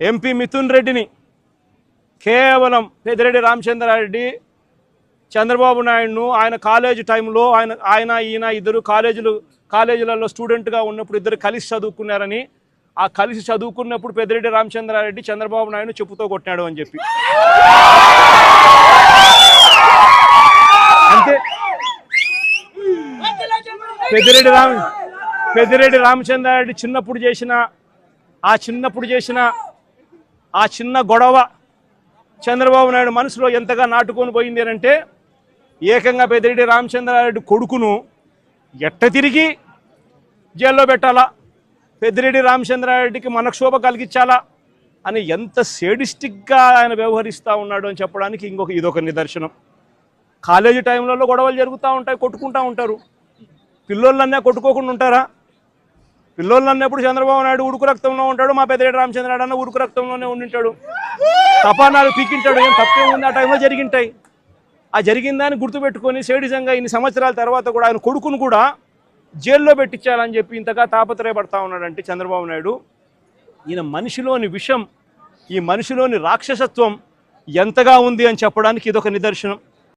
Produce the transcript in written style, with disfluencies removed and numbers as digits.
MP Mithun రెడ్డిని కేవలం పెద్దిరెడ్డి రామచంద్రారెడ్డి చంద్రబాబు నాయుడును ఆయన కాలేజీ టైంలో ఈయన ఇద్దరు కాలేజీలలో స్టూడెంట్గా ఉన్నప్పుడు ఇద్దరు కలిసి చదువుకున్నారని, ఆ కలిసి చదువుకున్నప్పుడు పెద్దిరెడ్డి రామచంద్రారెడ్డి చంద్రబాబు నాయుడు చెప్పుతో కొట్టాడు అని చెప్పి అంతే. పెద్దిరెడ్డి రామచంద్రారెడ్డి చిన్నప్పుడు చేసిన ఆ చిన్న గొడవ చంద్రబాబు నాయుడు మనసులో ఎంతగా నాటుకొని పోయింది అని అంటే, ఏకంగా పెద్దిరెడ్డి రామచంద్రారెడ్డి కొడుకును ఎట్ట తిరిగి జైల్లో పెట్టాలా, పెద్దిరెడ్డి రామచంద్రారెడ్డికి మనక్షోభ కలిగించాలా అని ఎంత సేడిస్టిక్గా ఆయన వ్యవహరిస్తూ ఉన్నాడు అని చెప్పడానికి ఇదొక నిదర్శనం. కాలేజీ టైంలలో గొడవలు జరుగుతూ ఉంటాయి, కొట్టుకుంటూ ఉంటారు. పిల్లోళ్ళన్నా కొట్టుకోకుండా ఉంటారా? పిల్లోళ్ళన్నప్పుడు చంద్రబాబు నాయుడు ఉడుకు రక్తంలో ఉంటాడు, మా పెద్దిరెడ్డి రామచంద్రారెడ్డి అన్న ఉడుకు రక్తంలోనే ఉండింటాడు, తపానాలు పీకింటాడు. ఏం తప్పేముంది? ఆ టైంలో జరిగింటాయి. ఆ జరిగిందాన్ని గుర్తుపెట్టుకొని సేడిజంగా ఇన్ని సంవత్సరాల తర్వాత కూడా ఆయన కొడుకును కూడా జైల్లో పెట్టించాలని చెప్పి ఇంతగా తాపత్రయపడతా ఉన్నాడంటే చంద్రబాబు నాయుడు, ఈయన మనిషిలోని విషం, ఈ మనిషిలోని రాక్షసత్వం ఎంతగా ఉంది అని చెప్పడానికి ఇదొక నిదర్శనం.